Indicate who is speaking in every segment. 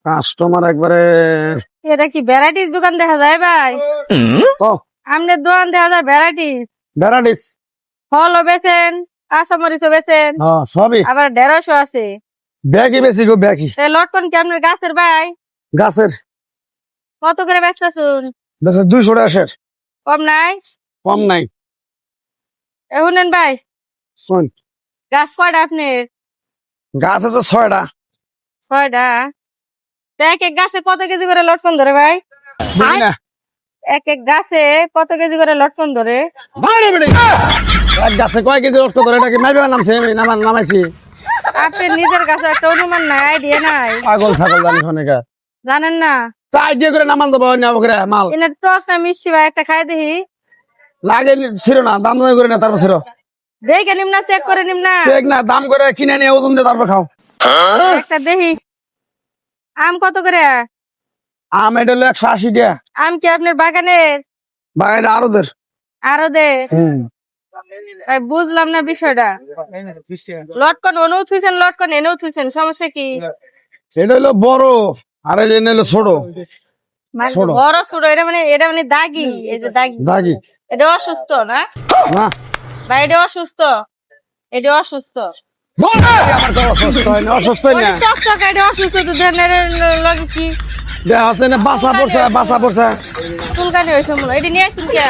Speaker 1: Customer একবারে
Speaker 2: এটা কি ভ্যারাইটিস দোকান দেখা যায় ভাই?
Speaker 1: তো
Speaker 2: আমনের দোকান দেখা যায় ভ্যারাইটিস।
Speaker 1: ভ্যারাইটিস
Speaker 2: ফলও বেচেন, কাঁচামরিচও বেচেন,
Speaker 1: সবই
Speaker 2: আবার ঢেঁড়সও আছে।
Speaker 1: ব্যাগই বেশি গো ব্যাগই
Speaker 2: তাই লটকন কি আপনার গাছের ভাই?
Speaker 1: গাছের
Speaker 2: কত করে বেচতেছুন?
Speaker 1: বেশি 200 টাকা শের
Speaker 2: কম নাই?
Speaker 1: কম নাই
Speaker 2: শুনেন ভাই,
Speaker 1: শোন
Speaker 2: গাছ কয়টা আপনার?
Speaker 1: গাছ আছে 6টা
Speaker 2: 6টা। তা এক এক গাছে কত কেজি করে লটকন ধরে ভাই?
Speaker 1: বুঝি না
Speaker 2: এক এক গাছে কত কেজি করে লটকন ধরে?
Speaker 1: বাইরে বেড়ে এক গাছে কয় কেজি রক্ত ধরে এটাকে মাইবে নামছে আমি নামাইছি
Speaker 2: আপনার নিজের গাছে একটা অনুমান নাই, আইডিয়া নাই,
Speaker 1: পাগল ছাগল জানি অনেকে
Speaker 2: জানেন না?
Speaker 1: তা আইডিয়া করে নামান দেবো নেবো করে মাল
Speaker 2: এনে টক না মিষ্টি ভাই একটা খাই দেখি।
Speaker 1: লাগে ছিল না দাম দাম করে না তারপর ছিল
Speaker 2: দেখে নিম না, চেক করে নিম না?
Speaker 1: চেক না দাম করে কিনে নিয়ে ওজন দিয়ে তারপর খাও
Speaker 2: একটা দেখি। আম কত করে?
Speaker 1: আম এটা হলো 180 টাকা
Speaker 2: আম কি আপনার বাগানের?
Speaker 1: বাগানে আরোদের
Speaker 2: আরো দে ভাই, বুঝলাম না বিষয়টা। লটকন অনু থুইছেন, লটকন এনেও থুইছেন, সমস্যা কি?
Speaker 1: এটা হলো বড় আর এই যে হলো ছোট
Speaker 2: মানে
Speaker 1: ছোট।
Speaker 2: বড় ছোট, এটা মানে দাগি, এই যে দাগি,
Speaker 1: দাগি
Speaker 2: এটা অসুস্থ না
Speaker 1: না
Speaker 2: ভাই? এটা অসুস্থ, এটা অসুস্থ।
Speaker 1: আমার তো অসুস্থ হয় না অসুস্থ হয় না
Speaker 2: চকচক, এটা অসুস্থ তো ধ্যানের লগে কি
Speaker 1: দেখ আছে না বাসা পড়ছে
Speaker 2: চুলকানি হয়েছে মনে হয়। এটা নিয়ে আসুন কে?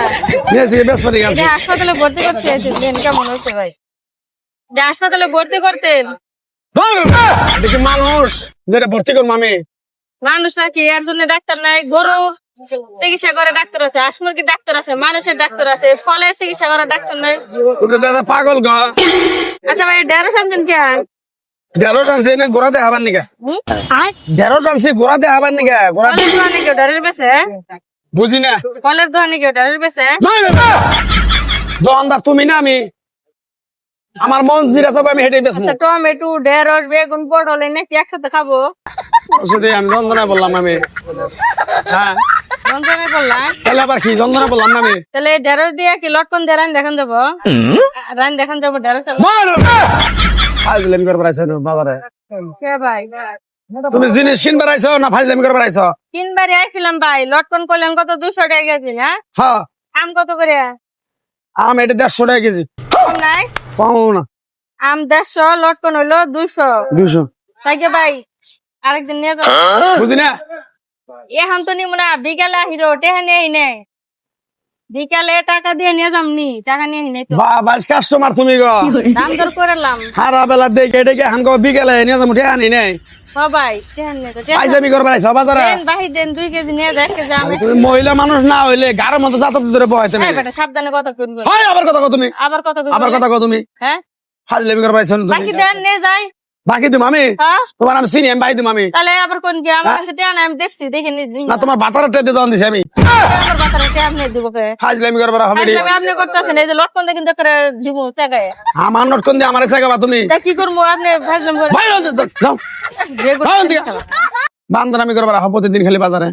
Speaker 1: নিয়েছি বেশ পারি
Speaker 2: এটা
Speaker 1: গেছে
Speaker 2: হাসপাতালে ভর্তি করতে আসেন, কেমন হয়েছে ভাই? এটা হাসপাতালে ভর্তি করতেন?
Speaker 1: দেখি মানুষ যেটা ভর্তি করবো আমি
Speaker 2: মানুষ নাকি এর জন্য ডাক্তার নাই? গরু চিকিৎসা করে ডাক্তার আছে, হাঁস মুরগির ডাক্তার আছে, মানুষের ডাক্তার আছে, ফলের চিকিৎসা করে ডাক্তার নাই।
Speaker 1: তোকে দাদা পাগল গো
Speaker 2: আচ্ছা ভাই, ঢেঁড়স আনছেন কে?
Speaker 1: ঢেঁড়স আনছি না গোড়া দিয়ে হাবার নিকা ঢেঁড়স আনছি গোড়া দিয়ে হাবার নিকা গোড়া
Speaker 2: ফলের দোকানে কেউ ঢেঁড়স বেচে?
Speaker 1: বুঝি না
Speaker 2: ফলের দোকানে কেউ ঢেঁড়স বেচে?
Speaker 1: দোকানদার তুমি না আমি আমার মন জিরা সব আমি হেঁটে বেসবো
Speaker 2: আচ্ছা, টমেটো, ঢেঁড়স, বেগুন, পটল নাকি একসাথে খাবো?
Speaker 1: ওষুধে আমি যন্ত্রণা বললাম আমি হ্যাঁ
Speaker 2: যন্ত্রণায় করলাম।
Speaker 1: তাহলে আবার কি যন্ত্রণা বললাম না আমি
Speaker 2: তাহলে ঢেঁড়স দিয়ে কি লটকন দিয়ে রান দেখান যাবো? রান দেখান যাবো ঢেঁড়স?
Speaker 1: ফাইজলামি করে বেড়াইছো বাজারে
Speaker 2: কে ভাই?
Speaker 1: তুমি জিনিস কিনবার আইছো না ফাইজলামি করে বেড়াইছো
Speaker 2: তিনবারই আইছিলাম ভাই, লটকন করলেন কত? 200 টাকা কেজি না?
Speaker 1: হ্যাঁ
Speaker 2: আম কত করে?
Speaker 1: আম এটা 150 টাকা কেজি
Speaker 2: কম নাই?
Speaker 1: পাবো না
Speaker 2: আম 150, লটকন হইলো 200।
Speaker 1: 200
Speaker 2: তাই কি ভাই, আরেকদিন নিয়ে যাবো।
Speaker 1: বুঝি না
Speaker 2: এখন তো নিব না, বিকালে আহিরো, টেহা নিয়ে নেই। বিকালে টাকা দিয়ে নিয়ে যামনি, টাকা নিয়ে নেই তো।
Speaker 1: বাইশ কাস্টমার তুমি গো
Speaker 2: দাম দর করলাম।
Speaker 1: হারা বেলা দেখে ডেকে হান গো বিকেলে নিয়ে যাবো ঠিক আনি নাই
Speaker 2: সবাই টেহা নিয়ে তো।
Speaker 1: ফাইজলামি করে বেড়াইছো বাজারে
Speaker 2: দেন বাহি দেন, 2 কেজি নিয়ে যায়, 1 কেজি আমি।
Speaker 1: তুমি মহিলা মানুষ না হইলে গাড়ের মতো যাতায়াত ধরে বহাইতে না
Speaker 2: এই বেটা সাবধানে কথা কইব।
Speaker 1: হয় আবার কথা কও তুমি
Speaker 2: আবার কথা কইব।
Speaker 1: আবার কথা কও তুমি
Speaker 2: হ্যাঁ,
Speaker 1: ফাইজলামি করে বেড়াইছো না
Speaker 2: বাকি
Speaker 1: তুমি
Speaker 2: দেন নিয়ে যাই।
Speaker 1: বাকি দিম আমি
Speaker 2: হ্যাঁ,
Speaker 1: তোমার আমি চিনি আমি বাই দিম আমি
Speaker 2: তাহলে আবার কোন কি আমার কাছে টেহা নাই, আমি দেখছি, দেখে নি।
Speaker 1: না তোমার বাতার টেতে দন দিছি আমি
Speaker 2: আমার বাতারে টেহা আপনি দিব কে?
Speaker 1: ফাইজলামি করে বেড়া হবে
Speaker 2: আমি আপনি করতেছেন, এই যে লটকন দিয়ে কিন্তু করে দিব টাকায়।
Speaker 1: আমার নোট কোন দিয়ে আমার জায়গা তুমি
Speaker 2: তা কি করবো আপনি ভাজলাম করে?
Speaker 1: বাইরে যাও
Speaker 2: যে করতে-
Speaker 1: বান্দারামি করে বেড়া হবে প্রতিদিন খালি বাজারে